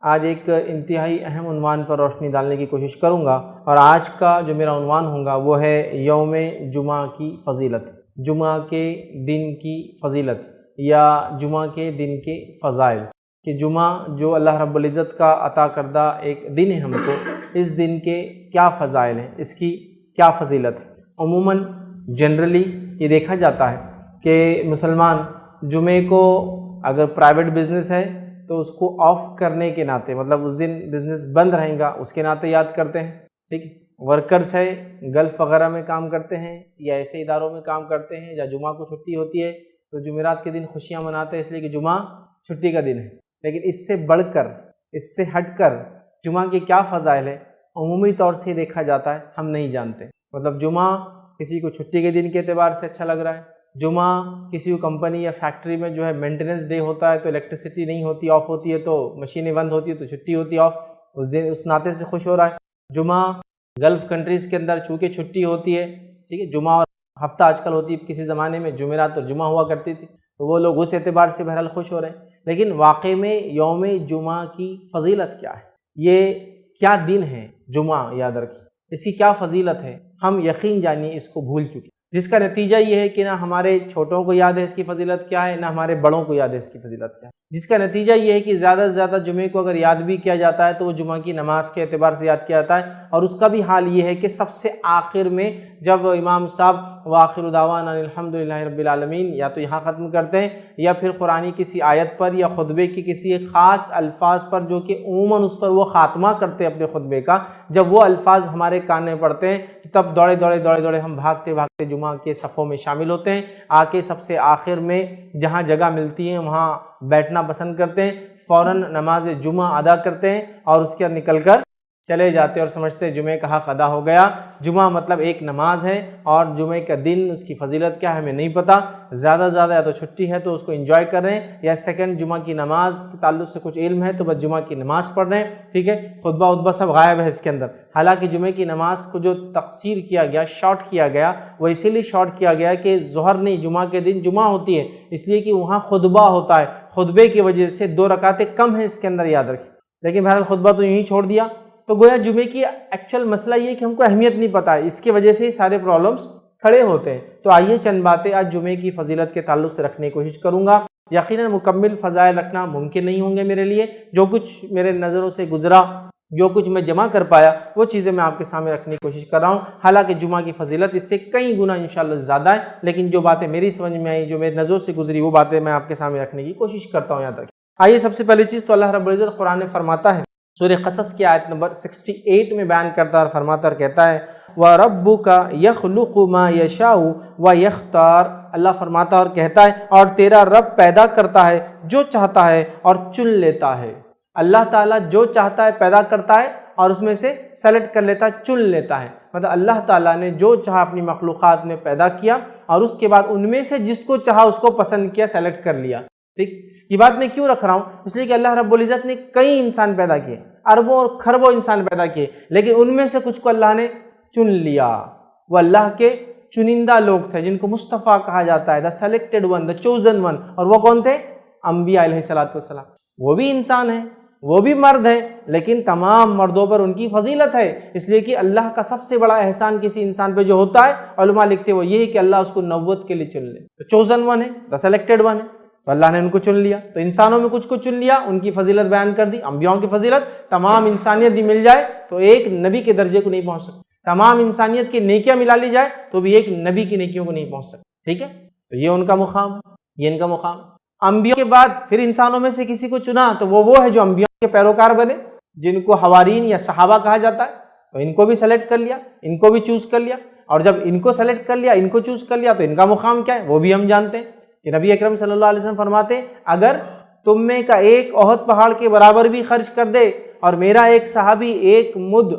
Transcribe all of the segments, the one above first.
آج ایک انتہائی اہم عنوان پر روشنی ڈالنے کی کوشش کروں گا، اور آج کا جو میرا عنوان ہوگا وہ ہے یوم جمعہ کی فضیلت، جمعہ کے دن کی فضیلت یا جمعہ کے دن کے فضائل، کہ جمعہ جو اللہ رب العزت کا عطا کردہ ایک دن ہے ہم کو، اس دن کے کیا فضائل ہیں، اس کی کیا فضیلت ہے۔ عموماً جنرلی یہ دیکھا جاتا ہے کہ مسلمان جمعے کو اگر پرائیویٹ بزنس ہے تو اس کو آف کرنے کے ناطے، مطلب اس دن بزنس بند رہیں گا اس کے ناطے یاد کرتے ہیں، ٹھیک ہے۔ ورکرز ہے، گلف وغیرہ میں کام کرتے ہیں یا ایسے اداروں میں کام کرتے ہیں، یا جمعہ کو چھٹی ہوتی ہے تو جمعرات کے دن خوشیاں مناتے ہیں اس لیے کہ جمعہ چھٹی کا دن ہے۔ لیکن اس سے بڑھ کر، اس سے ہٹ کر جمعہ کے کیا فضائل ہے، عمومی طور سے دیکھا جاتا ہے ہم نہیں جانتے۔ مطلب جمعہ کسی کو چھٹی کے دن کے اعتبار سے اچھا لگ رہا ہے، جمعہ کسی کو کمپنی یا فیکٹری میں جو ہے مینٹیننس ڈے ہوتا ہے تو الیکٹریسٹی نہیں ہوتی، آف ہوتی ہے، تو مشینیں بند ہوتی ہے تو چھٹی ہوتی ہے آف، اس دن اس ناطے سے خوش ہو رہا ہے۔ جمعہ گلف کنٹریز کے اندر چونکہ چھٹی ہوتی ہے، ٹھیک ہے، جمعہ اور ہفتہ آج کل ہوتی ہے، کسی زمانے میں جمعرات اور جمعہ ہوا کرتی تھی، تو وہ لوگ اس اعتبار سے بہرحال خوش ہو رہے ہیں۔ لیکن واقعی میں یوم جمعہ کی فضیلت کیا ہے، یہ کیا دن ہے جمعہ، یاد رکھیے اس کی کیا فضیلت ہے، ہم یقین جانیے اس کو بھول چکے، جس کا نتیجہ یہ ہے کہ نہ ہمارے چھوٹوں کو یاد ہے اس کی فضیلت کیا ہے، نہ ہمارے بڑوں کو یاد ہے اس کی فضیلت کیا ہے، جس کا نتیجہ یہ ہے کہ زیادہ سے زیادہ جمعے کو اگر یاد بھی کیا جاتا ہے تو وہ جمعہ کی نماز کے اعتبار سے یاد کیا جاتا ہے، اور اس کا بھی حال یہ ہے کہ سب سے آخر میں جب امام صاحب وآخر دعوانا الحمدللہ رب العالمین یا تو یہاں ختم کرتے ہیں، یا پھر قرآنی کسی آیت پر یا خطبے کی کسی خاص الفاظ پر جو کہ عموماً اس پر وہ خاتمہ کرتے ہیں اپنے خطبے کا، جب وہ الفاظ ہمارے کان میں پڑتے ہیں تب دوڑے دوڑے ہم بھاگتے بھاگتے جمعہ کے صفوں میں شامل ہوتے ہیں، آ کے سب سے آخر میں جہاں جگہ ملتی ہے وہاں بیٹھنا پسند کرتے ہیں، فوراً نماز جمعہ ادا کرتے ہیں اور اس کے بعد نکل کر چلے جاتے اور سمجھتے جمعے کا حق ادا ہو گیا۔ جمعہ مطلب ایک نماز ہے، اور جمعے کا دن اس کی فضیلت کیا ہے ہمیں نہیں پتہ، زیادہ سے زیادہ یا تو چھٹی ہے تو اس کو انجوائے کر رہے ہیں، یا سیکنڈ جمعہ کی نماز کے تعلق سے کچھ علم ہے تو بس جمعہ کی نماز پڑھ رہے ہیں، ٹھیک ہے، خطبہ سب غائب ہے اس کے اندر۔ حالانکہ جمعے کی نماز کو جو تقصیر کیا گیا، شارٹ کیا گیا، وہ اسی لیے شارٹ کیا گیا کہ ظہر نہیں، جمعہ کے دن جمعہ ہوتی ہے، اس لیے کہ وہاں خطبہ ہوتا ہے، خطبے کی وجہ سے 2 رکعتیں کم ہیں اس کے اندر، یاد رکھیں۔ لیکن بہرحال خطبہ تو یوں ہی چھوڑ دیا، تو گویا جمعے کی ایکچوئل مسئلہ یہ کہ ہم کو اہمیت نہیں پتہ ہے، اس کی وجہ سے ہی سارے پرابلمس کھڑے ہوتے ہیں۔ تو آئیے چند باتیں آج جمعے کی فضیلت کے تعلق سے رکھنے کی کوشش کروں گا۔ یقیناً مکمل فضائل رکھنا ممکن نہیں ہوں گے میرے لیے، جو کچھ میرے نظروں سے گزرا، جو کچھ میں جمع کر پایا، وہ چیزیں میں آپ کے سامنے رکھنے کی کوشش کر رہا ہوں۔ حالانکہ جمعہ کی فضیلت اس سے کئی گنا انشاءاللہ زیادہ ہے، لیکن جو باتیں میری سمجھ میں آئی، جو میری نظروں سے گزری، وہ باتیں میں آپ کے سامنے رکھنے کی کوشش کرتا ہوں، یاد رکھیں۔ آئیے سب سے پہلی چیز تو اللہ رب العزت قرآن میں فرماتا ہے، سورہ قصص کی آیت نمبر 68 میں بیان کرتا ہے اور فرماتا اور کہتا ہے وَرَبُّكَ يَخْلُقُ مَا يَشَاءُ وَيَخْتَارُ، اللہ فرماتا اور کہتا ہے اور تیرا رب پیدا کرتا ہے جو چاہتا ہے اور چن لیتا ہے۔ اللہ تعالیٰ جو چاہتا ہے پیدا کرتا ہے اور اس میں سے سلیکٹ کر لیتا ہے، چن لیتا ہے۔ مطلب اللہ تعالیٰ نے جو چاہا اپنی مخلوقات میں پیدا کیا، اور اس کے بعد ان میں سے جس کو چاہا اس کو پسند کیا، سلیکٹ کر لیا، ٹھیک۔ یہ بات میں کیوں رکھ رہا ہوں؟ اس لیے کہ اللہ رب العزت نے کئی انسان پیدا کیے، اربوں اور خربوں انسان پیدا کیے، لیکن ان میں سے کچھ کو اللہ نے چن لیا۔ وہ اللہ کے چنندہ لوگ تھے جن کو مصطفیٰ کہا جاتا ہے، the selected one, the chosen one, اور وہ کون تھے؟ انبیاء علیہ السلام۔ وہ بھی انسان ہیں، وہ بھی مرد ہیں، لیکن تمام مردوں پر ان کی فضیلت ہے، اس لیے کہ اللہ کا سب سے بڑا احسان کسی انسان پہ جو ہوتا ہے، علماء لکھتے وہ یہ ہے کہ اللہ اس کو نبوت کے لیے چن لے، چوزن ون ہے، دا سلیکٹڈ ون ہے، تو اللہ نے ان کو چن لیا۔ تو انسانوں میں کچھ کو چن لیا، ان کی فضیلت بیان کر دی، انبیاءوں کی فضیلت، تمام انسانیت بھی مل جائے تو ایک نبی کے درجے کو نہیں پہنچ سکتی، تمام انسانیت کی نیکیاں ملا لی جائے تو بھی ایک نبی کی نیکیوں کو نہیں پہنچ سکتی، ٹھیک ہے۔ تو یہ ان کا مقام، یہ ان کا مقام۔ انبیاء کے بعد پھر انسانوں میں سے کسی کو چنا تو وہ ہے جو انبیاء کے پیروکار بنے، جن کو حوارین یا صحابہ کہا جاتا ہے، تو ان کو بھی سلیکٹ کر لیا، ان کو بھی چوز کر لیا، اور جب ان کو سلیکٹ کر لیا، ان کو چوز کر لیا، تو ان کا مقام کیا ہے وہ بھی ہم جانتے ہیں کہ نبی اکرم صلی اللہ علیہ وسلم فرماتے ہیں اگر تم میں کا ایک احد پہاڑ کے برابر بھی خرچ کر دے اور میرا ایک صحابی ایک مد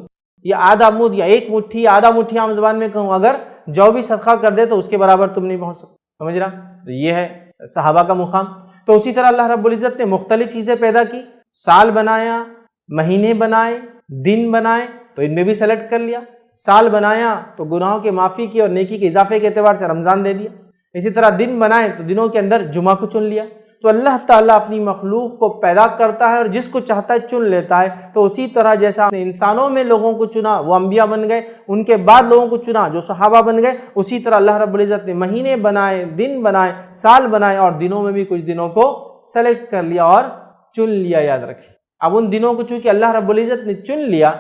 یا آدھا مد یا ایک مٹھی آدھا مٹھی عام زبان میں کہوں اگر جو بھی صدقہ کر دے تو اس کے برابر تم نہیں پہنچ سکتے، سمجھ رہا؟ تو یہ ہے صحابہ کا مقام۔ تو اسی طرح اللہ رب العزت نے مختلف چیزیں پیدا کی، سال بنایا، مہینے بنائے، دن بنائے، تو ان میں بھی سلیکٹ کر لیا۔ سال بنایا تو گناہوں کے معافی کی اور نیکی کے اضافے کے اعتبار سے رمضان دے دیا، اسی طرح دن بنائے تو دنوں کے اندر جمعہ کو چن لیا۔ تو اللہ تعالیٰ اپنی مخلوق کو پیدا کرتا ہے اور جس کو چاہتا ہے چن لیتا ہے. تو اسی طرح جیسا انسانوں میں لوگوں کو چنا وہ انبیاء بن گئے، ان کے بعد لوگوں کو چنا جو صحابہ بن گئے، اسی طرح اللہ رب العزت نے مہینے بنائے، دن بنائے، سال بنائے، اور دنوں میں بھی کچھ دنوں کو سلیکٹ کر لیا اور چن لیا. یاد رکھیں، اب ان دنوں کو چونکہ اللہ رب العزت نے چن لیا،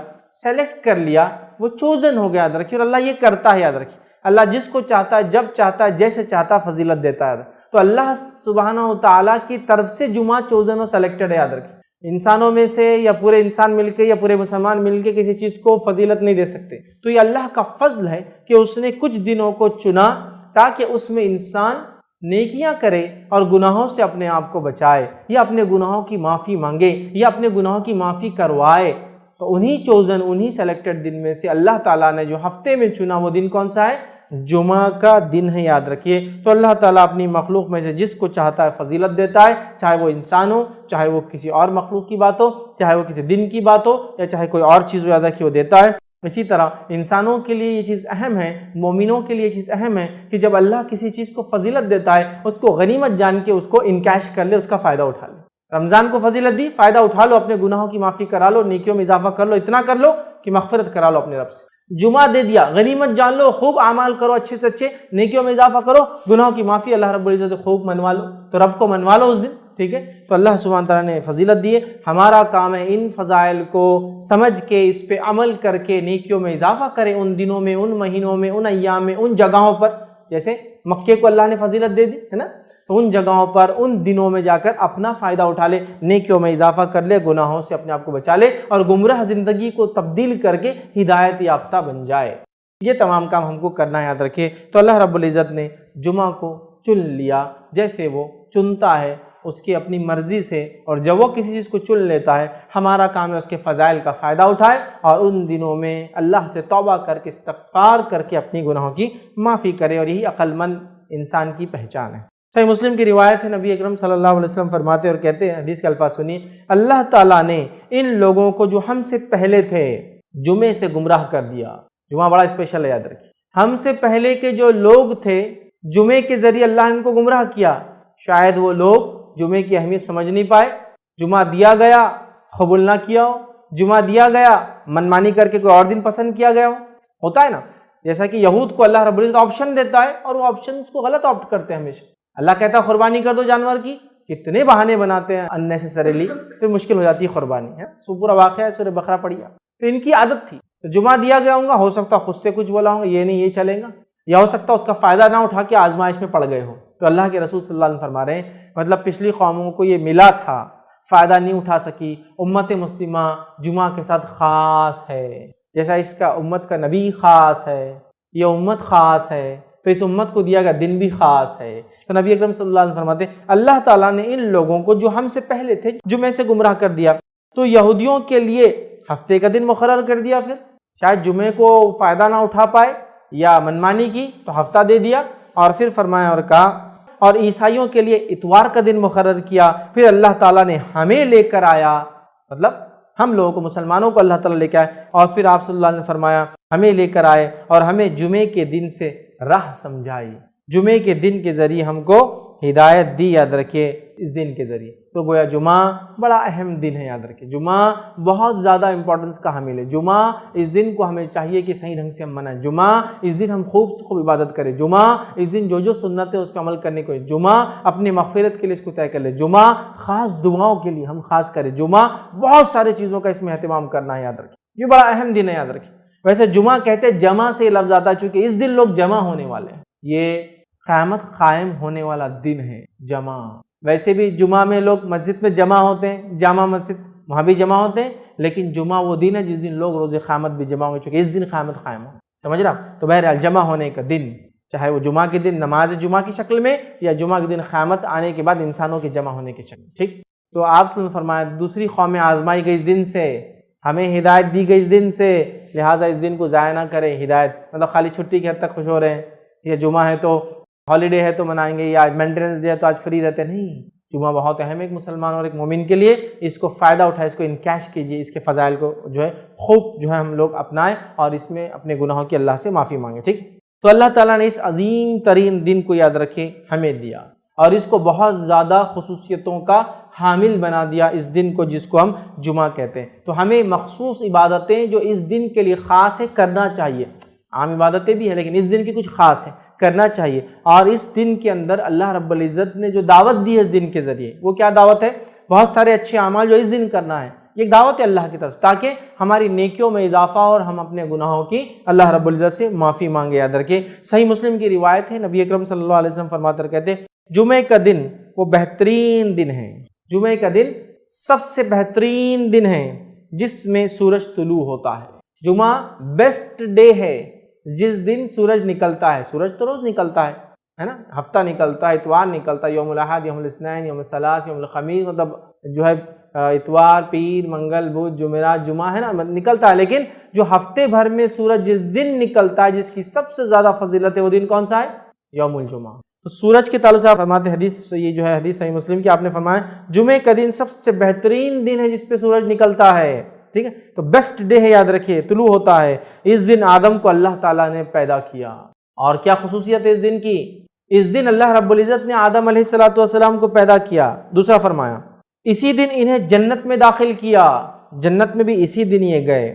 سلیکٹ کر لیا، وہ چوزن ہو گیا. یاد رکھیں، اور اللہ یہ کرتا ہے. یاد رکھیں، اللہ جس کو چاہتا ہے، جب چاہتا ہے، جیسے چاہتا ہے فضیلت دیتا ہے. تو اللہ سبحانہ و تعالیٰ کی طرف سے جمعہ چوزن و سلیکٹڈ ہے. یاد رکھیں، انسانوں میں سے یا پورے انسان مل کے یا پورے مسلمان مل کے کسی چیز کو فضیلت نہیں دے سکتے. تو یہ اللہ کا فضل ہے کہ اس نے کچھ دنوں کو چنا تاکہ اس میں انسان نیکیاں کرے اور گناہوں سے اپنے آپ کو بچائے، یا اپنے گناہوں کی معافی مانگے، یا اپنے گناہوں کی معافی کروائے. تو انہی چوزن، انہی سلیکٹڈ دن میں سے اللہ تعالیٰ نے جو ہفتے میں چنا وہ دن کون سا ہے؟ جمعہ کا دن ہے. یاد رکھیے. تو اللہ تعالیٰ اپنی مخلوق میں سے جس کو چاہتا ہے فضیلت دیتا ہے، چاہے وہ انسان ہو، چاہے وہ کسی اور مخلوق کی بات ہو، چاہے وہ کسی دن کی بات ہو، یا چاہے کوئی اور چیز یاد رکھیے وہ دیتا ہے. اسی طرح انسانوں کے لیے یہ چیز اہم ہے، مومنوں کے لیے یہ چیز اہم ہے کہ جب اللہ کسی چیز کو فضیلت دیتا ہے اس کو غنیمت جان کے اس کو انکیش کر لے، اس کا فائدہ اٹھا لے. رمضان کو فضیلت دی، فائدہ اٹھا لو، اپنے گناہوں کی معافی کرا لو، نیکیوں میں اضافہ کر لو، اتنا کر لو کہ مغفرت کرا لو اپنے رب سے. جمعہ دے دیا، غنیمت جان لو، خوب اعمال کرو، اچھے سے اچھے، نیکیوں میں اضافہ کرو، گناہوں کی معافی اللہ رب العزت خوب منوا لو. تو رب کو منوا لو اس دن. ٹھیک ہے. تو اللہ سبحانہ تعالیٰ نے فضیلت دی ہے. ہمارا کام ہے ان فضائل کو سمجھ کے اس پہ عمل کر کے نیکیوں میں اضافہ کریں، ان دنوں میں، ان مہینوں میں، ان ایام میں، ان جگہوں پر. جیسے مکے کو اللہ نے فضیلت دے دی ہے نا، تو ان جگہوں پر، ان دنوں میں جا کر اپنا فائدہ اٹھا لے، نیکیوں میں اضافہ کر لے، گناہوں سے اپنے آپ کو بچا لے، اور گمراہ زندگی کو تبدیل کر کے ہدایت یافتہ بن جائے. یہ تمام کام ہم کو کرنا ہے. یاد رکھیے. تو اللہ رب العزت نے جمعہ کو چن لیا جیسے وہ چنتا ہے اس کی اپنی مرضی سے، اور جب وہ کسی چیز کو چن لیتا ہے ہمارا کام ہے اس کے فضائل کا فائدہ اٹھائے، اور ان دنوں میں اللہ سے توبہ کر کے استغفار کر کے اپنی گناہوں کی معافی کرے. اور یہی عقل مند انسان کی پہچان ہے. صحیح مسلم کی روایت ہے، نبی اکرم صلی اللہ علیہ وسلم فرماتے اور کہتے ہیں، حدیث کے الفاظ سنیے، اللہ تعالیٰ نے ان لوگوں کو جو ہم سے پہلے تھے جمعے سے گمراہ کر دیا. جمعہ بڑا اسپیشل ہے. یاد رکھیے، ہم سے پہلے کے جو لوگ تھے جمعے کے ذریعے اللہ نے ان کو گمراہ کیا. شاید وہ لوگ جمعے کی اہمیت سمجھ نہیں پائے، جمعہ دیا گیا قبول نہ کیا ہو، جمعہ دیا گیا منمانی کر کے کوئی اور دن پسند کیا گیا ہو. ہوتا ہے نا، جیسا کہ یہود کو اللہ رب العزت آپشن دیتا ہے اور وہ آپشن اس کو غلط آپٹ کرتے ہیں ہمیشہ. اللہ کہتا ہے قربانی کر دو جانور کی، کتنے بہانے بناتے ہیں اننیسیسریلی، پھر مشکل ہو جاتی ہے قربانی. ہے سو پورا واقعہ ہے، سورہ بقرہ پڑھیا. تو ان کی عادت تھی. تو جمعہ دیا گیا ہوں گا، ہو سکتا خود سے کچھ بولا ہوں گا، یہ نہیں یہ چلے گا، یا ہو سکتا اس کا فائدہ نہ اٹھا کے آزمائش میں پڑ گئے ہو. تو اللہ کے رسول صلی اللہ علیہ وسلم فرما رہے ہیں مطلب پچھلی قوموں کو یہ ملا تھا، فائدہ نہیں اٹھا سکی. امت مسلمہ جمعہ کے ساتھ خاص ہے، جیسا اس کا امت کا نبی خاص ہے، یہ امت خاص ہے، تو اس امت کو دیا گیا دن بھی خاص ہے. تو نبی اکرم صلی اللہ علیہ وسلم فرماتے ہیں اللہ تعالیٰ نے ان لوگوں کو جو ہم سے پہلے تھے جمعے سے گمراہ کر دیا. تو یہودیوں کے لیے ہفتے کا دن مقرر کر دیا، پھر شاید جمعے کو فائدہ نہ اٹھا پائے یا منمانی کی تو ہفتہ دے دیا، اور پھر فرمایا اور کہا. اور عیسائیوں کے لیے اتوار کا دن مقرر کیا. پھر اللہ تعالیٰ نے ہمیں لے کر آیا، مطلب ہم لوگوں کو، مسلمانوں کو اللہ تعالیٰ لے کے آئے، اور پھر آپ صلی اللہ علیہ وسلم نے فرمایا ہمیں لے کر آئے اور ہمیں جمعے کے دن سے راہ سمجھائی، جمعے کے دن کے ذریعے ہم کو ہدایت دی. یاد رکھیے اس دن کے ذریعے. تو گویا جمعہ بڑا اہم دن ہے. یاد رکھیے جمعہ بہت زیادہ امپورٹنس کا حامل ہے. جمعہ اس دن کو ہمیں چاہیے کہ صحیح ڈھنگ سے ہم منائیں. جمعہ اس دن ہم خوب سے خوب عبادت کریں. جمعہ اس دن جو جو سنت ہے اس پہ عمل کرنے کو. جمعہ اپنی مغفرت کے لیے اس کو طے کر لیں. جمعہ خاص دعاؤں کے لیے ہم خاص کریں. جمعہ بہت سارے چیزوں کا اس میں اہتمام کرنا ہے. یاد رکھیے یہ بڑا اہم دن ہے. یاد رکھیے ویسے جمعہ کہتے جمع سے یہ لفظ آتا ہے چونکہ اس دن لوگ جمع ہونے والے ہیں. یہ قیامت قائم ہونے والا دن ہے جمعہ. ویسے بھی جمعہ میں لوگ مسجد میں جمع ہوتے ہیں، جامع مسجد وہاں بھی جمع ہوتے ہیں، لیکن جمعہ وہ دن ہے جس دن لوگ روز قیامت بھی جمع ہوں گے چونکہ اس دن قیامت قائم ہو. سمجھ رہا؟ تو بہرحال جمع ہونے کا دن، چاہے وہ جمعہ کے دن نماز جمعہ کی شکل میں یا جمعہ کے دن قیامت آنے کے بعد انسانوں کے جمع ہونے کی شکل. ٹھیک. تو آپ صلی اللہ علیہ وسلم فرمایا دوسری قومیں آزمائی گئی اس دن سے، ہمیں ہدایت دی گئی اس دن سے، لہٰذا اس دن کو ضائع نہ کریں. ہدایت مطلب خالی چھٹی کے حد تک خوش ہو رہے ہیں، یا جمعہ ہے تو ہالیڈے ہے تو منائیں گے، یا مینٹیننس ڈے ہے تو آج فری رہتے. نہیں، جمعہ بہت اہم ہے ایک مسلمان اور ایک مومن کے لیے. اس کو فائدہ اٹھائے، اس کو انکیش کیجیے، اس کے فضائل کو جو ہے خوب جو ہے ہم لوگ اپنائیں اور اس میں اپنے گناہوں کی اللہ سے معافی مانگیں. ٹھیک. تو اللہ تعالیٰ نے اس عظیم ترین دن کو یاد رکھے ہمیں دیا. اور اس کو بہت زیادہ خصوصیتوں کا حامل بنا دیا اس دن کو، جس کو ہم جمعہ کہتے ہیں۔ تو ہمیں مخصوص عبادتیں جو اس دن کے لیے خاص ہے کرنا چاہیے، عام عبادتیں بھی ہیں لیکن اس دن کی کچھ خاص ہے، کرنا چاہیے۔ اور اس دن کے اندر اللہ رب العزت نے جو دعوت دی ہے اس دن کے ذریعے، وہ کیا دعوت ہے؟ بہت سارے اچھے اعمال جو اس دن کرنا ہے، یہ ایک دعوت ہے اللہ کی طرف، تاکہ ہماری نیکیوں میں اضافہ اور ہم اپنے گناہوں کی اللہ رب العزت سے معافی مانگے۔ یاد رکھیں، صحیح مسلم کی روایت ہے، نبی اکرم صلی اللہ علیہ وسلم فرماتے کہتے ہیں جمعہ کا دن وہ بہترین دن ہے، جمعہ کا دن سب سے بہترین دن ہے جس میں سورج طلوع ہوتا ہے۔ جمعہ بیسٹ ڈے ہے جس دن سورج نکلتا ہے۔ سورج تو روز نکلتا ہے نا، ہفتہ نکلتا ہے، اتوار نکلتا ہے، یوم الاحد، یوم الاثنین، یوم الثلاث، یوم الخمیس، مطلب جو ہے اتوار، پیر، منگل، بدھ، جمعرات، جمعہ ہے نا، نکلتا ہے۔ لیکن جو ہفتے بھر میں سورج جس دن نکلتا ہے، جس کی سب سے زیادہ فضیلت ہے، وہ دن کون سا ہے؟ یوم الجمعہ۔ تو سورج کے تعلق سے آپ فرماتے ہیں، حدیث یہ جو ہے حدیث صحیح مسلم کی، آپ نے فرمایا جمعے کا دن سب سے بہترین دن ہے جس پہ سورج نکلتا ہے، ٹھیک ہے؟ تو بیسٹ ڈے ہے، یاد رکھیے، طلوع ہوتا ہے۔ اس دن آدم کو اللہ تعالیٰ نے پیدا کیا، اور کیا خصوصیت ہے اس دن کی؟ اس دن اللہ رب العزت نے آدم علیہ السلام کو پیدا کیا۔ دوسرا فرمایا اسی دن انہیں جنت میں داخل کیا، جنت میں بھی اسی دن یہ گئے،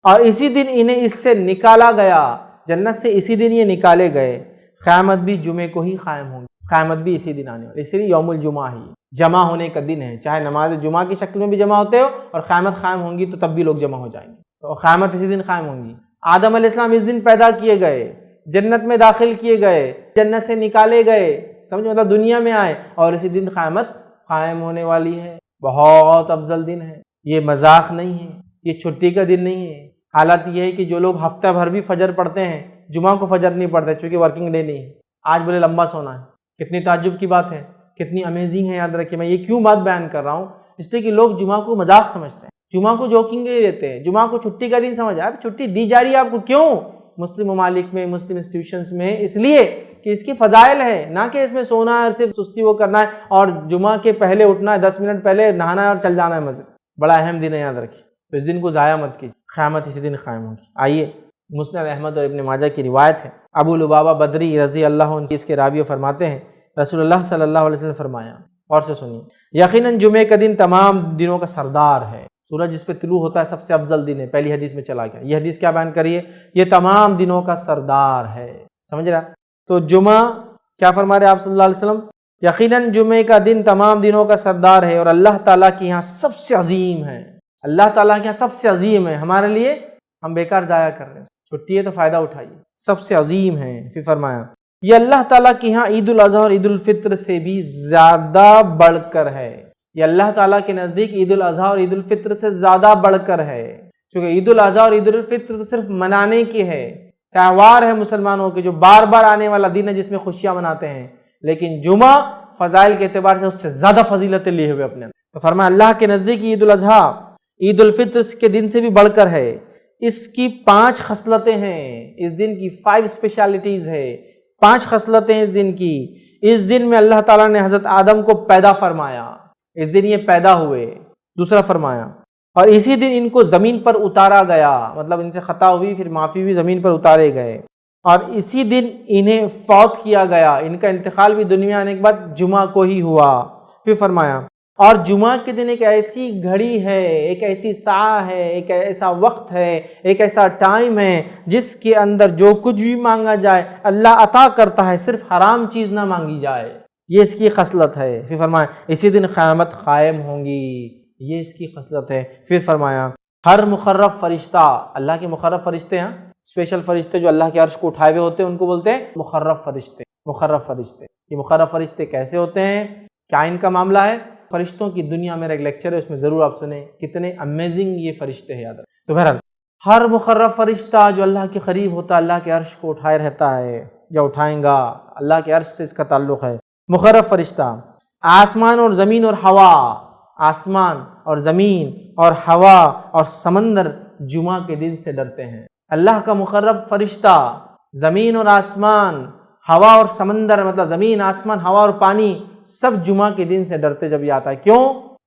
اور اسی دن انہیں اس سے نکالا گیا، جنت سے اسی دن یہ نکالے گئے۔ قیامت بھی جمعے کو ہی قائم ہوگی، قیامت بھی اسی دن آنے والی، اس لیے یوم الجمعہ ہی جمع ہونے کا دن ہے، چاہے نماز جمعہ کی شکل میں بھی جمع ہوتے ہو اور قیامت قائم ہوں گی تو تب بھی لوگ جمع ہو جائیں گے، تو قیامت اسی دن قائم ہوں گی۔ آدم علیہ السلام اس دن پیدا کیے گئے، جنت میں داخل کیے گئے، جنت سے نکالے گئے، سمجھو، مطلب دنیا میں آئے، اور اسی دن قیامت قائم ہونے والی ہے۔ بہت افضل دن ہے، یہ مذاق نہیں ہے، یہ چھٹی کا دن نہیں ہے۔ حالت یہ ہے کہ جو لوگ ہفتہ بھر بھی فجر پڑھتے ہیں، جمعہ کو فجر نہیں پڑھتے چونکہ ورکنگ ڈے نہیں ہے، آج بولے لمبا سونا ہے، کتنی تعجب کی بات ہے، کتنی امیزنگ ہے۔ یاد رکھیے، میں یہ کیوں بات بیان کر رہا ہوں، اس لیے کہ لوگ جمعہ کو مذاق سمجھتے ہیں، جمعہ کو جوکنگ ڈے لیتے ہیں، جمعہ کو چھٹی کا دن سمجھا ہے۔ چھٹی دی جا رہی ہے آپ کو، کیوں؟ مسلم ممالک میں، مسلم انسٹیٹیوشنز میں، اس لیے کہ اس کی فضائل ہے، نہ کہ اس میں سونا ہے اور صرف سستی وہ کرنا ہے اور جمعہ کے پہلے اٹھنا ہے، 10 منٹ پہلے نہانا ہے اور چل جانا ہے مسجد۔ بڑا اہم دن ہے، یاد رکھیے، تو اس دن کو ضائع مت کیجیے، قیامت اسی دن قائم ہوگی۔ آئیے، مسند احمد اور ابن ماجہ کی روایت ہے، ابو لبابہ بدری رضی اللہ عنہ اس کے راوی فرماتے ہیں رسول اللہ صلی اللہ علیہ وسلم نے فرمایا، اور سے سنیے، یقیناً جمعے کا دن تمام دنوں کا سردار ہے، سورج جس پہ طلوع ہوتا ہے سب سے افضل دن ہے، پہلی حدیث میں چلا گیا۔ یہ حدیث کیا بیان کریے؟ یہ تمام دنوں کا سردار ہے، سمجھ رہا؟ تو جمعہ کیا فرما رہے آپ صلی اللہ علیہ وسلم؟ یقیناً جمعے کا دن تمام دنوں کا سردار ہے اور اللہ تعالیٰ کے یہاں سب سے عظیم ہے، اللہ تعالیٰ کے یہاں سب سے عظیم ہے، ہمارے لیے ہم بیکار ضائع کر رہے ہیں، چھٹی ہے تو فائدہ اٹھائیے، سب سے عظیم ہے۔ پھر فرمایا یہ اللہ تعالیٰ کے یہاں عید الاضحیٰ اور عید الفطر سے بھی زیادہ بڑھ کر ہے، یہ اللہ تعالیٰ کے نزدیک عید الاضحیٰ اور عید الفطر سے زیادہ بڑھ کر ہے، چونکہ عید الاضحیٰ اور عید الفطر تو صرف منانے کے ہے، تہوار ہے مسلمانوں کے جو بار بار آنے والا دن ہے جس میں خوشیاں مناتے ہیں، لیکن جمعہ فضائل کے اعتبار سے اس سے زیادہ فضیلتیں لیے ہوئے اپنے، تو فرمایا اللہ کے نزدیک عید الاضحیٰ عید الفطر کے دن سے بھی بڑھ کر ہے، اس کی 5 خصلتیں ہیں، اس دن کی 5 اسپیشلٹیز ہے، 5 خصلتیں اس دن کی۔ اس دن میں اللہ تعالیٰ نے حضرت آدم کو پیدا فرمایا، اس دن یہ پیدا ہوئے۔ دوسرا فرمایا اور اسی دن ان کو زمین پر اتارا گیا، مطلب ان سے خطا ہوئی پھر معافی ہوئی، زمین پر اتارے گئے، اور اسی دن انہیں فوت کیا گیا، ان کا انتقال بھی دنیا آنے کے بعد جمعہ کو ہی ہوا۔ پھر فرمایا اور جمعہ کے دن ایک ایسی گھڑی ہے، ایک ایسی ساعت ہے، ایک ایسا وقت ہے، ایک ایسا ٹائم ہے جس کے اندر جو کچھ بھی مانگا جائے اللہ عطا کرتا ہے، صرف حرام چیز نہ مانگی جائے، یہ اس کی خصلت ہے۔ پھر فرمایا اسی دن قیامت قائم ہوگی، یہ اس کی خصلت ہے۔ پھر فرمایا ہر مقرب فرشتہ، اللہ کے مقرب فرشتے ہیں، اسپیشل فرشتے جو اللہ کے عرش کو اٹھائے ہوئے ہوتے ہیں ان کو بولتے ہیں مقرب فرشتے۔ مقرب فرشتے، یہ مقرب فرشتے کیسے ہوتے ہیں، کیا ان کا معاملہ ہے؟ فرشتوں کی دنیا میرا ایک لیکچر ہے، اس میں ضرور آپ سنیں، کتنے امیزنگ یہ فرشتے ہیں، یاد رکھیں۔ تو بہرحال ہر مقرب فرشتہ جو اللہ کے قریب ہوتا ہے، اللہ کے عرش کو اٹھائے رہتا ہے یا اٹھائیں گا، اللہ کے عرش سے اس کا تعلق ہے۔ مقرب فرشتہ آسمان اور زمین اور ہوا، آسمان اور زمین اور ہوا اور سمندر جمعہ کے دن سے ڈرتے ہیں۔ اللہ کا مقرب فرشتہ زمین اور آسمان، ہوا اور سمندر، مطلب زمین، آسمان، ہوا اور پانی، سب جمعہ کے دن سے ڈرتے جب یہ آتا ہے۔ کیوں؟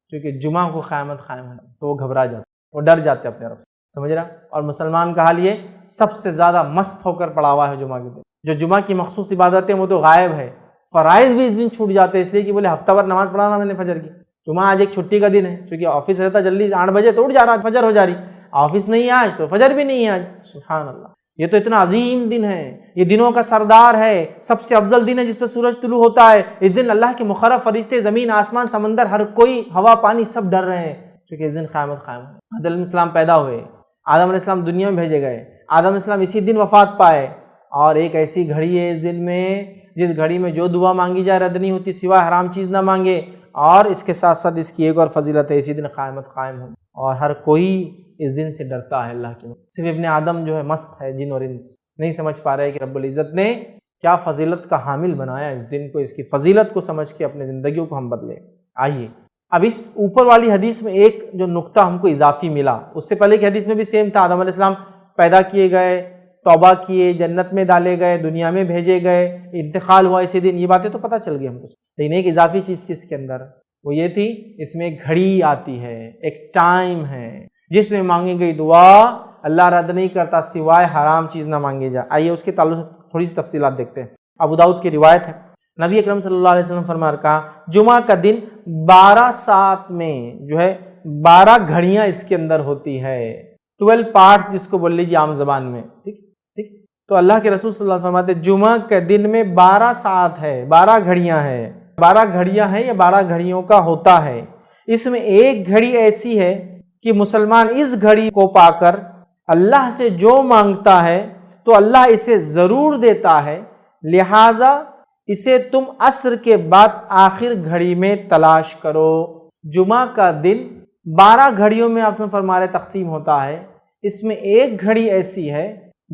کیونکہ جمعہ کو قیامت قائم ہے تو وہ گھبرا جاتے، وہ ڈر جاتے اپنے رب سے، سمجھ رہا؟ اور مسلمان کا حال یہ سب سے زیادہ مست ہو کر پڑا ہوا ہے جمعہ کے دن، جو جمعہ کی مخصوص عبادتیں وہ تو غائب ہے، فرائض بھی اس دن چھوٹ جاتے ہیں، اس لیے کہ بولے ہفتہ بھر نماز پڑھا نا میں نے فجر کی، جمعہ آج ایک چھٹی کا دن ہے، چونکہ آفس رہتا جلدی 8 بجے تو اٹھ جا رہا، فجر ہو جا رہی، آفس نہیں ہے آج تو فجر بھی نہیں ہے آج، سبحان اللہ، یہ تو اتنا عظیم دن ہے، یہ دنوں کا سردار ہے، سب سے افضل دن ہے جس پہ سورج طلوع ہوتا ہے، اس دن اللہ کے مقرب فرشتے، زمین آسمان سمندر ہر کوئی، ہوا پانی سب ڈر رہے ہیں، کیونکہ اس دن قیامت قائم ہے۔ آدم علیہ السلام پیدا ہوئے، آدم علیہ السلام دنیا میں بھیجے گئے، آدم علیہ السلام اسی دن وفات پائے، اور ایک ایسی گھڑی ہے اس دن میں جس گھڑی میں جو دعا مانگی جائے رد نہیں ہوتی سوائے حرام چیز نہ مانگے، اور اس کے ساتھ ساتھ اس کی ایک اور فضیلت ہے، اسی دن قیامت قائم ہو، اور ہر کوئی اس دن سے ڈرتا ہے اللہ کی، صرف ابن آدم جو ہے مست ہے، جن اور انس نہیں سمجھ پا رہے کہ رب العزت نے کیا فضیلت کا حامل بنایا اس دن کو، اس کی فضیلت کو سمجھ کے اپنے زندگیوں کو ہم بدلیں۔ آئیے اب اس اوپر والی حدیث میں ایک جو نقطہ ہم کو اضافی ملا، اس سے پہلے کی حدیث میں بھی سیم تھا، آدم علیہ السلام پیدا کیے گئے، توبہ کیے، جنت میں ڈالے گئے، دنیا میں بھیجے گئے، انتقال ہوا اسی دن، یہ باتیں تو پتہ چل گئی ہم کو، لیکن ایک اضافی چیز تھی اس کے اندر، وہ یہ تھی اس میں ایک گھڑی آتی ہے، ایک ٹائم ہے جس میں مانگی گئی دعا اللہ رد نہیں کرتا سوائے حرام چیز نہ مانگی جائے۔ آئیے اس کے تعلق سے تھوڑی سی تفصیلات دیکھتے ہیں۔ ابو داؤد کی روایت ہے، نبی اکرم صلی اللہ علیہ وسلم فرما کہا جمعہ کا دن 12 ساعت میں جو ہے 12 گھڑیاں اس کے اندر ہوتی ہے، 12 پارٹس جس کو بول لیجیے عام زبان میں، ٹھیک ٹھیک۔ تو اللہ کے رسول صلی اللہ علیہ وسلم فرماتے جمعہ کے دن میں 12 ساعت ہے، 12 گھڑیاں ہیں، 12 گھڑیاں ہیں یا 12 گھڑیوں کا ہوتا ہے، اس میں ایک گھڑی ایسی ہے کہ مسلمان اس گھڑی کو پا کر اللہ سے جو مانگتا ہے تو اللہ اسے ضرور دیتا ہے، لہذا اسے تم عصر کے بعد آخر گھڑی میں تلاش کرو۔ جمعہ کا دن 12 گھڑیوں میں آپ نے فرما رہے تقسیم ہوتا ہے، اس میں ایک گھڑی ایسی ہے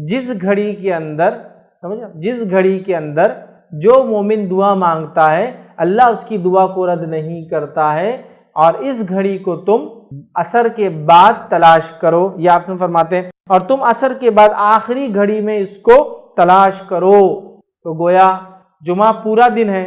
جس گھڑی کے اندر سمجھا، جس گھڑی کے اندر جو مومن دعا مانگتا ہے اللہ اس کی دعا کو رد نہیں کرتا ہے، اور اس گھڑی کو تم عصر کے بعد تلاش کرو، یا آپ سے فرماتے ہیں اور تم عصر کے بعد آخری گھڑی میں اس کو تلاش کرو۔ تو گویا جمعہ پورا دن ہے،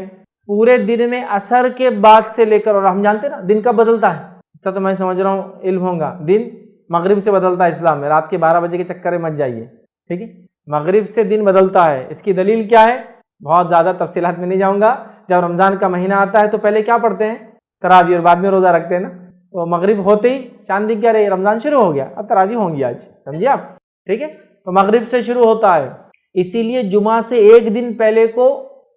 پورے دن میں عصر کے بعد سے لے کر، اور ہم جانتے ہیں نا دن کب بدلتا ہے، اتنا تو میں سمجھ رہا ہوں علم ہوگا، دن مغرب سے بدلتا ہے اسلام میں، رات کے 12 بجے کے چکر میں مت جائیے، ٹھیک ہے، مغرب سے دن بدلتا ہے۔ اس کی دلیل کیا ہے، بہت زیادہ تفصیلات میں نہیں جاؤں گا۔ جب رمضان کا مہینہ آتا ہے تو پہلے کیا پڑھتے ہیں، تراویح، اور بعد میں روزہ رکھتے ہیں نا، تو مغرب ہوتے ہی چاند دکھ گیا، رہے رمضان شروع ہو گیا، اب تراویح ہوں گی آج، سمجھے آپ، ٹھیک ہے، تو مغرب سے شروع ہوتا ہے، اسی لیے جمعہ سے ایک دن پہلے کو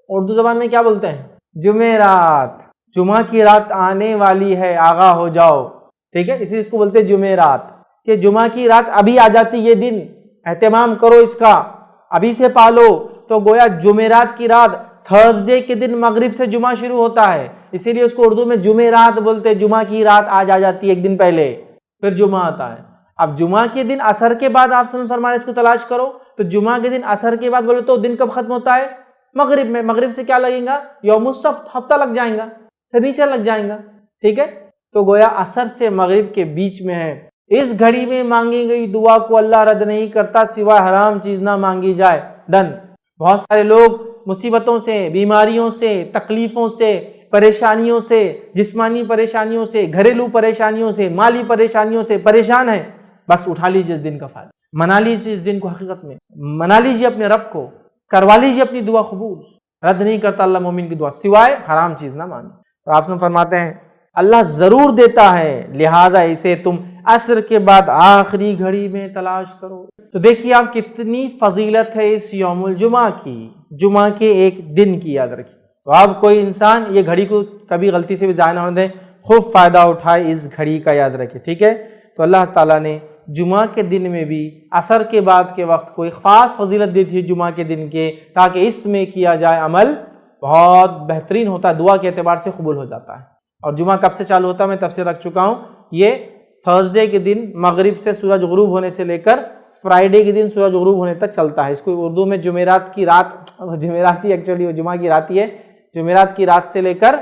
اردو زبان میں کیا بولتے ہیں، جمعرات، جمعہ کی رات آنے والی ہے، آگاہ ہو جاؤ، ٹھیک ہے، اسی اس کو بولتے ہیں جمعرات، کہ جمعہ کی رات ابھی آ جاتی، یہ دن اہتمام کرو اس کا، ابھی سے پالو۔ تو گویا جمعرات کی رات، تھرسڈے کے دن مغرب سے جمعہ شروع ہوتا ہے، اسی لیے اس کو اردو میں جمعرات بولتے ہیں، جمعہ کی رات آج آ جاتی ہے ایک دن پہلے، پھر جمعہ آتا ہے۔ اب جمعہ کے دن عصر کے بعد آپ سے فرمایا اس کو تلاش کرو، تو جمعہ کے دن عصر کے بعد بولے تو دن کب ختم ہوتا ہے، مغرب میں، مغرب سے کیا لگیں گا، یوم السبت، ہفتہ لگ جائیں گا، سنیچر لگ جائیں گا، ٹھیک ہے۔ تو گویا عصر سے مغرب کے بیچ میں ہے، اس گھڑی میں مانگی گئی دعا کو اللہ رد نہیں کرتا سوائے حرام چیز نہ مانگی جائے، ڈن۔ بہت سارے لوگ مصیبتوں سے، بیماریوں سے، تکلیفوں سے، پریشانیوں سے، جسمانی پریشانیوں سے، گھریلو پریشانیوں سے، مالی پریشانیوں سے پریشان ہیں، بس اٹھا لیجیے اس دن کا فائدہ، منا لیجیے اس دن کو، حقیقت میں منا لیجیے اپنے رب کو، کروا لیجیے اپنی دعا قبول، رد نہیں کرتا اللہ مومن کی دعا سوائے حرام چیز نہ مانگے۔ تو آپ سے فرماتے ہیں اللہ ضرور دیتا ہے، لہٰذا اسے تم عصر کے بعد آخری گھڑی میں تلاش کرو۔ تو دیکھیے آپ کتنی فضیلت ہے اس یوم الجمعہ کی، جمعہ کے ایک دن کی، یاد رکھیے۔ تو اب کوئی انسان یہ گھڑی کو کبھی غلطی سے بھی ضائع نہ ہونے دے، خوب فائدہ اٹھائے اس گھڑی کا، یاد رکھے، ٹھیک ہے۔ تو اللہ تعالیٰ نے جمعہ کے دن میں بھی عصر کے بعد کے وقت کوئی خاص فضیلت دی تھی جمعہ کے دن کے، تاکہ اس میں کیا جائے عمل بہت بہترین ہوتا ہے، دعا کے اعتبار سے قبول ہو جاتا ہے۔ اور جمعہ کب سے چالو ہوتا ہے میں تفسیر رکھ چکا ہوں، یہ تھرسڈے کے دن مغرب سے سورج غروب ہونے سے لے کر فرائیڈے کے دن سورج غروب ہونے تک چلتا ہے۔ اس کو اردو میں جمعرات کی رات، جمعرات ہی ایکچولی وہ جمعہ کی رات ہی ہے، جمعرات کی رات سے لے کر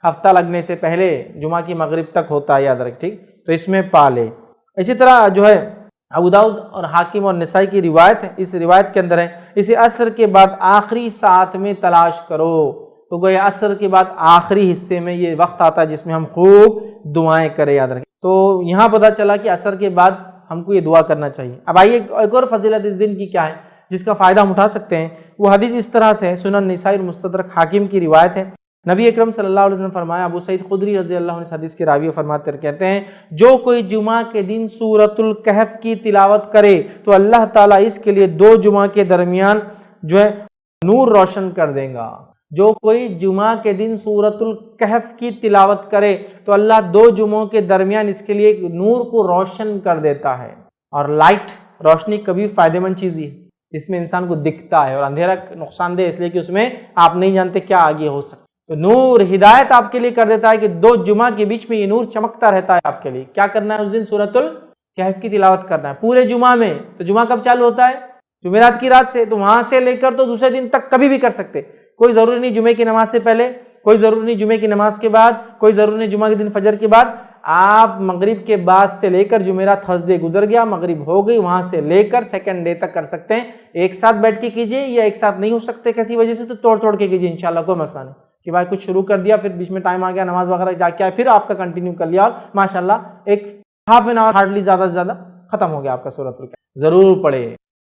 ہفتہ لگنے سے پہلے جمعہ کی مغرب تک ہوتا ہے، یاد رکھ، ٹھیک۔ تو اس میں پالے۔ اسی طرح جو ہے ابو داؤد اور حاکم اور نسائی کی روایت ہے، اس روایت کے اندر ہے اسے عصر کے بعد آخری ساعت میں تلاش کرو۔ تو گویا عصر کے بعد آخری حصے میں یہ وقت آتا ہے جس میں ہم خوب دعائیں کریں، یاد رکھیں۔ تو یہاں پتہ چلا کہ عصر کے بعد ہم کو یہ دعا کرنا چاہیے۔ اب آئیے ایک اور فضیلت اس دن کی کیا ہے، جس کا فائدہ ہم اٹھا سکتے ہیں۔ وہ حدیث اس طرح سے ہے، سنن نسائی اور مستدرک حاکم کی روایت ہے۔ نبی اکرم صلی اللہ علیہ وسلم فرمایا، ابو سعید خدری رضی اللہ عنہ اس حدیث کے راوی فرماتے کہتے ہیں، جو کوئی جمعہ کے دن سورۃ الکہف کی تلاوت کرے تو اللہ تعالیٰ اس کے لیے 2 جمعہ کے درمیان جو ہے نور روشن کر دے گا۔ جو کوئی جمعہ کے دن سورۃ الکہف کی تلاوت کرے تو اللہ 2 جمعوں کے درمیان اس کے لیے ایک نور کو روشن کر دیتا ہے۔ اور لائٹ، روشنی کبھی فائدہ مند چیز ہے، اس میں انسان کو دکھتا ہے، اور اندھیرا نقصان دہ اس لیے کہ اس میں آپ نہیں جانتے کیا آگے ہو سکتا۔ تو نور ہدایت آپ کے لیے کر دیتا ہے کہ 2 جمعہ کے بیچ میں یہ نور چمکتا رہتا ہے آپ کے لیے۔ کیا کرنا ہے اس دن؟ سورۃ الکہف کی تلاوت کرنا ہے پورے جمعہ میں۔ تو جمعہ کب چالو ہوتا ہے؟ جمعرات کی رات سے، تو وہاں سے لے کر تو دوسرے دن تک کبھی بھی کر سکتے، کوئی ضروری نہیں جمعے کی نماز سے پہلے، کوئی ضروری نہیں جمعے کی نماز کے بعد، کوئی ضروری نہیں جمعہ کے دن فجر کے بعد۔ آپ مغرب کے بعد سے لے کر جمعرات تھرسڈے گزر گیا، مغرب ہو گئی، وہاں سے لے کر سیکنڈ ڈے تک کر سکتے ہیں۔ ایک ساتھ بیٹھ کے کیجئے، یا ایک ساتھ نہیں ہو سکتے کسی وجہ سے تو توڑ کے کیجئے، انشاءاللہ کوئی مسئلہ نہیں کہ بھائی کچھ شروع کر دیا پھر بیچ میں ٹائم آ گیا، نماز وغیرہ جا کے آئے، پھر آپ کا کنٹینیو کر لیا اور ماشاءاللہ ایک ہاف این آور ہارڈلی زیادہ سے زیادہ ختم ہو گیا آپ کا سورۃ الکہف۔ ضرور پڑھے۔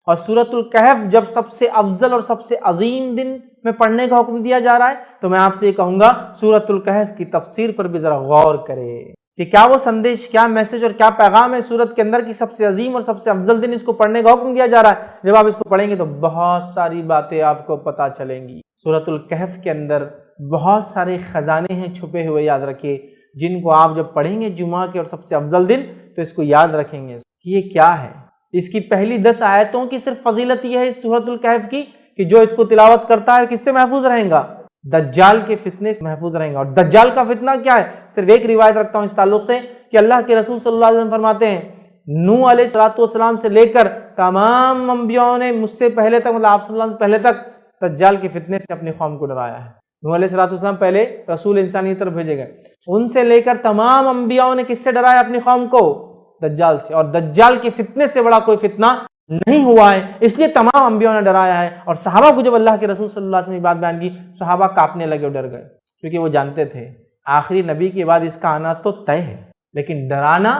اور سورۃ الکہف جب سب سے افضل اور سب سے عظیم دن میں پڑھنے کا حکم دیا جا رہا ہے تو میں آپ سے یہ کہوں گا سورۃ الکہف کی تفسیر پر بھی ذرا غور کرے کہ کیا وہ سندیش، کیا میسج اور کیا پیغام ہے سورت کے اندر کی سب سے عظیم اور سب سے افضل دن اس کو پڑھنے کا حکم دیا جا رہا ہے۔ جب آپ اس کو پڑھیں گے تو بہت ساری باتیں آپ کو پتہ چلیں گی۔ سورۃ الکہف کے اندر بہت سارے خزانے ہیں چھپے ہوئے، یاد رکھیے، جن کو آپ جب پڑھیں گے جمعہ کے اور سب سے افضل دن تو اس کو یاد رکھیں گے کہ یہ کیا ہے۔ اس کی پہلی 10 آیتوں کی صرف فضیلت یہ ہے اس سورۃ الکہف کی کہ جو اس کو تلاوت کرتا ہے کس سے محفوظ رہیں گا؟ دجال کے فتنے سے محفوظ رہیں گا۔ اور دجال کا فتنہ کیا ہے؟ صرف ایک روایت رکھتا ہوں اس تعلق سے کہ اللہ کے رسول صلی اللہ علیہ وسلم فرماتے ہیں نوح علیہ السلام سے لے کر تمام انبیاءوں نے مجھ سے پہلے تک، مطلب آپ صلی اللہ علیہ وسلم پہلے تک دجال کے فتنے سے اپنی قوم کو ڈرایا ہے۔ نوح علیہ السلام پہلے رسول انسانی طرف بھیجے گئے، ان سے لے کر تمام انبیاءوں نے کس سے ڈرایا اپنی قوم کو؟ دجال سے۔ اور دجال کے فتنے سے بڑا کوئی فتنہ نہیں ہوا ہے، اس لیے تمام انبیاءوں نے ڈرایا ہے۔ اور صحابہ کو جب اللہ کے رسول صلی اللہ علیہ وسلم نے بات بیان کی، صحابہ کانپنے لگے اور ڈر گئے، کیونکہ وہ جانتے تھے آخری نبی کے بعد اس کا آنا تو طے ہے، لیکن ڈرانا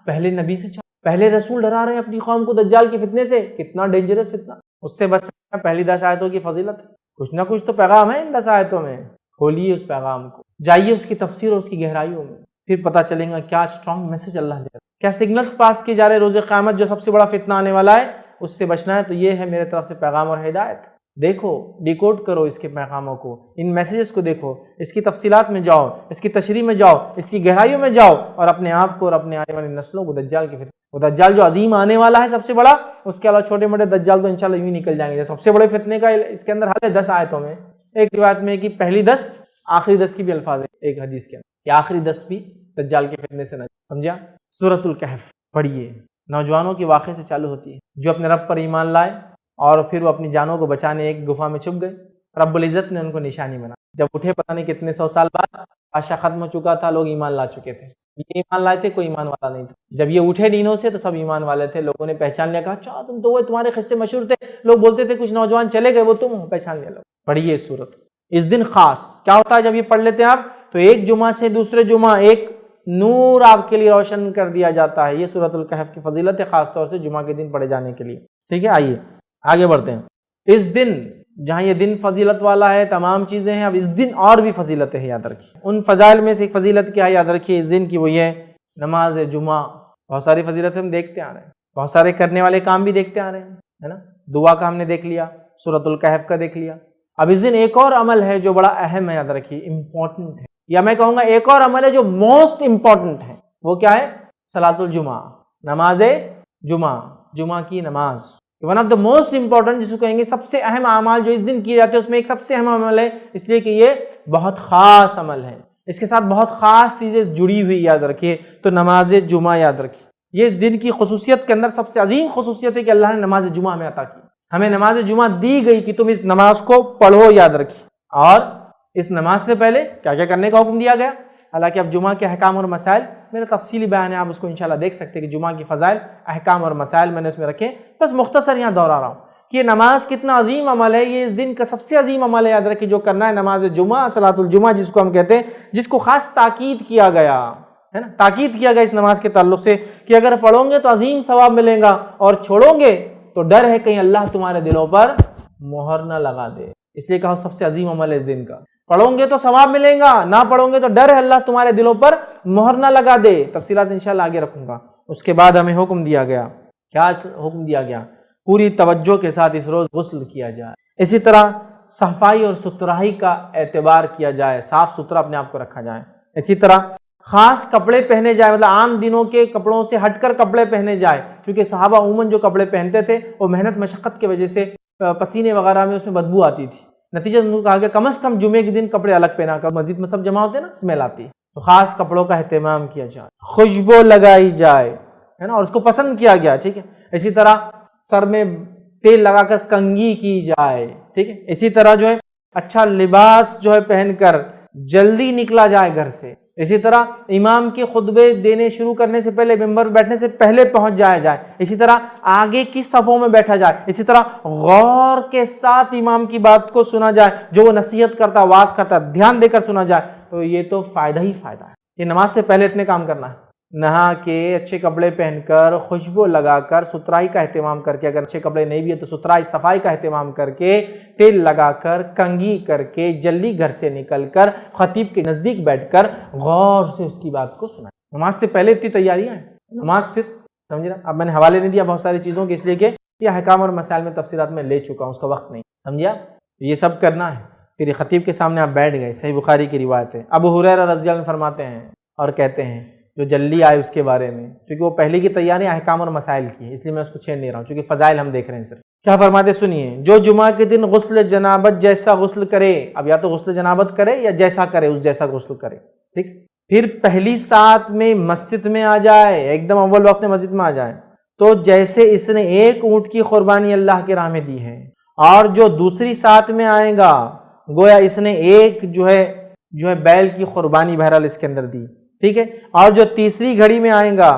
پہلے نبی سے چاہیے۔ پہلے رسول ڈرا رہے ہیں اپنی قوم کو دجال کے فتنے سے، کتنا ڈینجرس فتنہ، اس سے بچ سکنا۔ پہلی 10 آیتوں کی فضیلت، کچھ نہ کچھ تو پیغام ہے ان 10 آیتوں میں، کھولیے اس پیغام کو، جائیے اس کی تفسیر اور اس کی گہرائیوں میں، پھر پتہ چلے گا کیا اسٹرانگ میسج اللہ دے رہا ہے، کیا سگنلز پاس کیے جا رہے روز قیامت جو سب سے بڑا فتنہ آنے والا ہے اس سے بچنا ہے۔ تو یہ ہے میرے طرف سے پیغام اور ہدایت، دیکھو، ڈیکوڈ کرو اس کے پیغاموں کو، ان میسیجز کو دیکھو، اس کی تفصیلات میں جاؤ، اس کی تشریح میں جاؤ، اس کی گہرائیوں میں جاؤ، اور اپنے آپ کو اور اپنے آنے والی نسلوں کو دجال کے فتنے، وہ دجال جو عظیم آنے والا ہے سب سے بڑا، اس کے علاوہ چھوٹے موٹے دجال تو انشاءاللہ یوں نکل جائیں گے۔ سب سے بڑے فتنے کا اس کے اندر حل ہے 10 آیتوں میں۔ ایک روایت میں کہ پہلی 10 آخری 10 کی بھی الفاظ ہے ایک حدیث کے اندر کہ آخری 10 بھی دجال کے فتنے سے نہ، سمجھا؟ سورۃ الکہف پڑھیے، نوجوانوں کے واقعے سے چالو ہوتی ہے جو اپنے رب پر ایمان لائے اور پھر وہ اپنی جانوں کو بچانے ایک گفا میں چھپ گئے، رب العزت نے ان کو نشانی بنا، جب اٹھے پتہ نہیں کتنے 100 سال بعد، بادشاہ ختم ہو چکا تھا، لوگ ایمان لا چکے تھے، یہ ایمان لائے تھے، کوئی ایمان والا نہیں تھا۔ جب یہ اٹھے دینوں سے تو سب ایمان والے تھے، لوگوں نے پہچان لیا، کہا اچھا تم تو وہ، تمہارے قصے مشہور تھے، لوگ بولتے تھے کچھ نوجوان چلے گئے وہ تم ہو، پہچان لیا لوگ۔ پڑھیے اس صورت۔ اس دن خاص کیا ہوتا ہے جب یہ پڑھ لیتے ہیں آپ تو ایک جمعہ سے دوسرے جمعہ ایک نور آپ کے لیے روشن کر دیا جاتا ہے۔ یہ سورۃ الکہف کی فضیلت ہے، خاص طور سے جمعہ کے دن پڑھے جانے کے لیے، ٹھیک ہے؟ آئیے آگے بڑھتے ہیں۔ اس دن جہاں یہ دن فضیلت والا ہے، تمام چیزیں ہیں، اب اس دن اور بھی فضیلتیں ہیں، یاد رکھیے۔ ان فضائل میں سے ایک فضیلت کیا ہے یاد رکھیے اس دن کی، وہ یہ نماز جمعہ۔ بہت ساری فضیلتیں ہم دیکھتے آ رہے ہیں، بہت سارے کرنے والے کام بھی دیکھتے آ رہے ہیں، ہے نا؟ دعا کا ہم نے دیکھ لیا، سورۃ الکہف کا دیکھ لیا۔ اب اس دن ایک اور عمل ہے جو بڑا اہم ہے، یاد رکھیے، امپورٹنٹ ہے، یا میں کہوں گا ایک اور عمل ہے جو موسٹ امپورٹنٹ ہے۔ وہ کیا ہے؟ صلاۃ الجمعہ، نماز جمعہ، جمعہ کی نماز۔ One of the most important, جس کو کہیں گے سب سے اہم اعمال جو اس دن کیے جاتے ہیں، اس میں ایک سب سے اہم عمل ہے، اس لیے کہ یہ بہت خاص عمل ہے، اس کے ساتھ بہت خاص چیزیں جڑی ہوئی، یاد رکھیے۔ تو نماز جمعہ یاد رکھیے، یہ اس دن کی خصوصیت کے اندر سب سے عظیم خصوصیت ہے کہ اللہ نے نماز جمعہ ہمیں عطا کی، ہمیں نماز جمعہ دی گئی کہ تم اس نماز کو پڑھو، یاد رکھیے۔ اور اس نماز سے پہلے کیا کیا کرنے کا حکم دیا گیا؟ حالانکہ اب جمعہ کے احکام اور مسائل میرا تفصیلی بیان ہے، آپ اس کو انشاءاللہ دیکھ سکتے ہیں کہ جمعہ کی فضائل، احکام اور مسائل میں نے اس میں رکھے، بس مختصر یہاں دہرا رہا ہوں کہ یہ نماز کتنا عظیم عمل ہے، یہ اس دن کا سب سے عظیم عمل ہے، یاد رکھیے، جو کرنا ہے نماز جمعہ، صلاۃ الجمعہ جس کو ہم کہتے ہیں، جس کو خاص تاکید کیا گیا ہے نا، تاکید کیا گیا اس نماز کے تعلق سے کہ اگر پڑھو گے تو عظیم ثواب ملے گا اور چھوڑو گے تو ڈر ہے کہیں اللہ تمہارے دلوں پر مہر نہ لگا دے، اس لیے کہا سب سے عظیم عمل ہے اس دن کا، پڑھو گے تو ثواب ملے گا، نہ پڑھو گے تو ڈر ہے اللہ تمہارے دلوں پر مہر نہ لگا دے۔ تفصیلات انشاءاللہ آگے رکھوں گا۔ اس کے بعد ہمیں حکم دیا گیا، کیا حکم دیا گیا؟ پوری توجہ کے ساتھ اس روز غسل کیا جائے، اسی طرح صفائی اور ستھرائی کا اعتبار کیا جائے، صاف ستھرا اپنے آپ کو رکھا جائے، اسی طرح خاص کپڑے پہنے جائے، مطلب عام دنوں کے کپڑوں سے ہٹ کر کپڑے پہنے جائے، کیونکہ صحابہ عموماً جو کپڑے پہنتے تھے وہ محنت مشقت کی وجہ سے پسینے وغیرہ میں اس میں بدبو آتی تھی، نتیجہ انہوں نے کہا کہ کم از کم جمعے کے دن کپڑے الگ پہنا کر، مسجد میں سب جمع ہوتے ہیں نا، اسمیل آتی ہے، تو خاص کپڑوں کا اہتمام کیا جائے، خوشبو لگائی جائے، ہے نا، اور اس کو پسند کیا گیا، ٹھیک ہے، اسی طرح سر میں تیل لگا کر کنگھی کی جائے، ٹھیک ہے، اسی طرح جو ہے اچھا لباس جو ہے پہن کر جلدی نکلا جائے گھر سے، اسی طرح امام کے خطبے دینے شروع کرنے سے پہلے، ممبر پر بیٹھنے سے پہلے پہنچ جایا جائے، اسی طرح آگے کی صفوں میں بیٹھا جائے، اسی طرح غور کے ساتھ امام کی بات کو سنا جائے، جو وہ نصیحت کرتا، واعظ کرتا، دھیان دے کر سنا جائے، تو یہ تو فائدہ ہی فائدہ ہے۔ یہ نماز سے پہلے اتنے کام کرنا ہے، نہا کے اچھے کپڑے پہن کر، خوشبو لگا کر، ستھرائی کا اہتمام کر کے، اگر اچھے کپڑے نہیں بھی ہے تو ستھرائی صفائی کا اہتمام کر کے، تیل لگا کر، کنگھی کر کے، جلدی گھر سے نکل کر خطیب کے نزدیک بیٹھ کر غور سے اس کی بات کو سنائیں۔ نماز سے پہلے اتنی تیاریاں ہیں، نماز پھر سمجھ رہا، اب میں نے حوالے نہیں دیا بہت ساری چیزوں کے، اس لیے کہ یہ احکام اور مسائل میں تفصیلات میں لے چکا ہوں، اس کا وقت نہیں، سمجھا، یہ سب کرنا ہے۔ پھر یہ خطیب کے سامنے آپ بیٹھ گئے، صحیح بخاری کی روایت ہے، ابو ہریرہ رضی اللہ عنہ فرماتے ہیں اور کہتے ہیں، جو جلدی آئے اس کے بارے میں، کیونکہ وہ پہلے کی تیاری احکام اور مسائل کی ہے، اس لیے میں اس کو چھیڑ نہیں رہا ہوں، چونکہ فضائل ہم دیکھ رہے ہیں صرف۔ کیا فرماتے سنیے، جو جمعہ کے دن غسل جنابت جیسا غسل کرے، اب یا تو غسل جنابت کرے یا جیسا کرے اس جیسا غسل کرے، ٹھیک، پھر پہلی ساعت میں مسجد میں آ جائے، ایک دم اول وقت میں مسجد میں آ جائے، تو جیسے اس نے ایک اونٹ کی قربانی اللہ کی راہ میں دی ہے، اور جو دوسری ساعت میں آئے گا گویا اس نے ایک جو ہے بیل کی قربانی بہرحال اس کے اندر دی، ٹھیک ہے، اور جو تیسری گھڑی میں آئے گا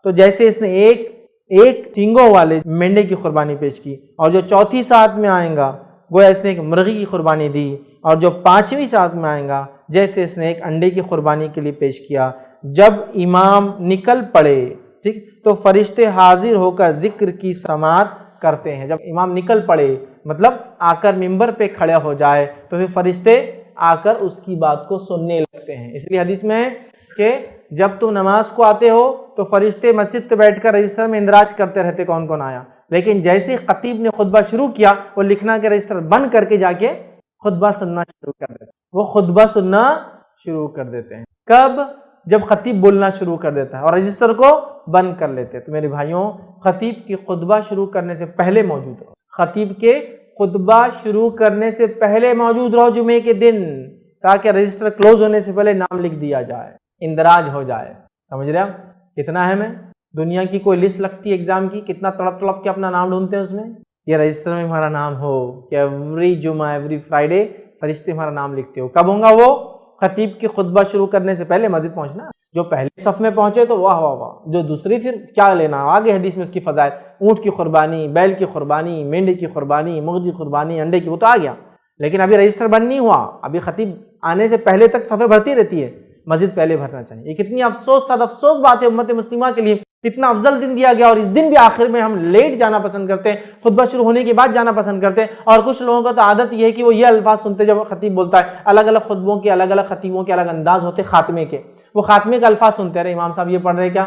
تو جیسے اس نے ایک سینگوں والے مینڈے کی قربانی پیش کی، اور جو چوتھی ساعت میں آئے گا گویا اس نے ایک مرغی کی قربانی دی، اور جو پانچویں ساعت میں آئے گا جیسے اس نے ایک انڈے کی قربانی کے لیے پیش کیا۔ جب امام نکل پڑے، ٹھیک، تو فرشتے حاضر ہو کر ذکر کی سماعت کرتے ہیں۔ جب امام نکل پڑے مطلب آ کر ممبر پہ کھڑا ہو جائے تو پھر فرشتے آ کر اس کی بات کو سننے لگتے ہیں۔ اس لیے حدیث میں ہے کہ جب تم نماز کو آتے ہو تو فرشتے مسجد پہ بیٹھ کر رجسٹر میں اندراج کرتے رہتے کون کون آیا، لیکن جیسے ہی خطیب نے خطبہ شروع کیا وہ لکھنا کہ رجسٹر بند کر کے جا کے خطبہ سننا شروع کر دیتے ہیں، وہ خطبہ سننا شروع کر دیتے ہیں۔ کب؟ جب خطیب بولنا شروع کر دیتا ہے اور رجسٹر کو بند کر لیتے ہیں۔ تو میرے بھائیوں، خطیب کی خطبہ شروع کرنے سے پہلے موجود رہو، خطیب کے خطبہ شروع کرنے سے پہلے موجود رہو جمعے کے دن، تاکہ رجسٹر کلوز ہونے سے پہلے نام لکھ دیا جائے، اندراج ہو جائے۔ سمجھ رہے آپ کتنا اہم ہے؟ دنیا کی کوئی لسٹ لگتی ہے ایگزام کی، کتنا تڑپ تڑپ کے اپنا نام ڈھونڈتے ہیں اس میں، یہ رجسٹر میں ہمارا نام ہو کہ ایوری جمعہ ایوری فرائیڈے فرشتے ہمارا نام لکھتے ہو۔ کب ہوگا وہ؟ خطیب کی خطبہ شروع کرنے سے پہلے مسجد پہنچنا۔ جو پہلے صف میں پہنچے تو واہ واہ واہ، جو دوسری پھر کیا لینا، آگے حدیث میں اس کی فضائل، اونٹ کی قربانی، بیل کی قربانی، مینڈے کی قربانی، مرغ کی قربانی، انڈے کی، وہ تو آ گیا، لیکن ابھی رجسٹر بند نہیں ہوا، ابھی خطیب آنے سے پہلے تک صفیں بھرتی رہتی ہے، مسجد پہلے بھرنا چاہیے۔ یہ کتنی افسوس صد افسوس بات ہے امت مسلمہ کے لیے، اتنا افضل دن دیا گیا اور اس دن بھی آخر میں ہم لیٹ جانا پسند کرتے ہیں، خطبہ شروع ہونے کے بعد جانا پسند کرتے ہیں۔ اور کچھ لوگوں کا تو عادت یہ ہے کہ وہ یہ الفاظ سنتے جب خطیب بولتا ہے، الگ الگ خطبوں کے الگ الگ خطیبوں کے الگ انداز ہوتے، خاتمے کے وہ خاتمے کا الفاظ سنتے رہے، امام صاحب یہ پڑھ رہے کیا،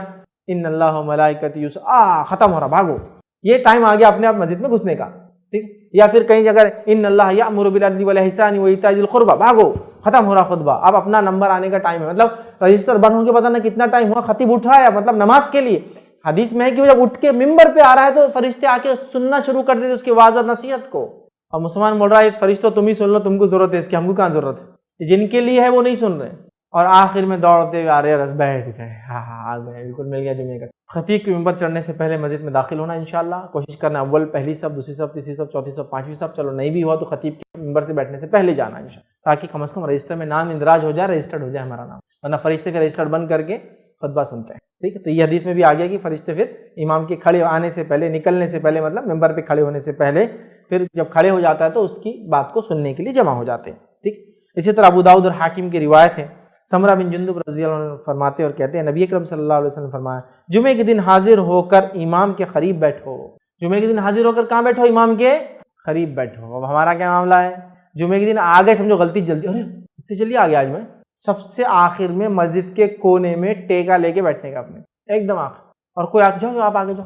ان اللہ و ملائکتہ ختم ہو رہا، بھاگو، یہ ٹائم آ گیا اپنے آپ مسجد میں گھسنے کا، ٹھیک، یا پھر کہیں جگہ ان اللہ یأمر بالعدل والاحسان وایتاء ذی القربى، بھاگو، ختم ہو رہا خطبہ، اب اپنا نمبر آنے کا ٹائم ہے، مطلب رجسٹر بند ہو کے پتہ نہ کتنا ٹائم ہوا، خطیب اٹھا ہے مطلب نماز کے لیے۔ حدیث میں ہے کہ وہ جب اٹھ کے ممبر پہ آ رہا ہے تو فرشتے آ کے سننا شروع کر دیتے اس کی واعظ اور نصیحت کو، اور مسلمان بول رہا ہے فرشتوں تم ہی سن لو، تم کو ضرورت ہے اس کی، ہم کو کہاں ضرورت ہے، جن کے لیے ہے وہ نہیں سن رہے، اور آخر میں دوڑتے ہوئے آ رہے رس بیٹھ گئے، ہاں آ گئے، بالکل مل گیا جمعے کا۔ خطیب کے ممبر چڑھنے سے پہلے مسجد میں داخل ہونا انشاءاللہ، کوشش کرنا اول پہلی صف، دوسری صف، تیسری صف، چوتھی صف، پانچویں صف، چلو نہیں بھی ہوا تو خطیب کے ممبر سے بیٹھنے سے پہلے جانا انشاءاللہ، تاکہ کم از کم رجسٹر میں نام اندراج ہو جائے، رجسٹرڈ ہو جائے ہمارا نام، ورنہ فرشتے کا رجسٹر بند کر کے خطبہ سنتے ہیں، ٹھیک ہے۔ تو یہ حدیث میں بھی آ گیا کہ فرشتے پھر امام کے کھڑے آنے سے پہلے، نکلنے سے پہلے، مطلب ممبر پہ کھڑے ہونے سے پہلے، پھر جب کھڑے ہو جاتا ہے تو اس کی بات کو سننے کے لیے جمع ہو جاتے ہیں، ٹھیک۔ اسی طرح ابو داؤد اور حاکم کی روایت ہے، سمرہ بن جندب رضی اللہ عنہ فرماتے اور کہتے ہیں نبی اکرم صلی اللہ علیہ وسلم فرمایا، جمعے کے دن حاضر ہو کر امام کے قریب بیٹھو، جمعے کے دن حاضر ہو کر کہاں بیٹھو؟ امام کے قریب بیٹھو. اب ہمارا کیا معاملہ ہے؟ جمعے کے دن آ گئے، سمجھو غلطی جلدی، ارے اتنی جلدی آ گیا آج میں، سب سے آخر میں مسجد کے کونے میں ٹیکا لے کے بیٹھنے کا اپنے ایک دم آخر، اور کوئی آتے جاؤ آپ آگے جاؤ،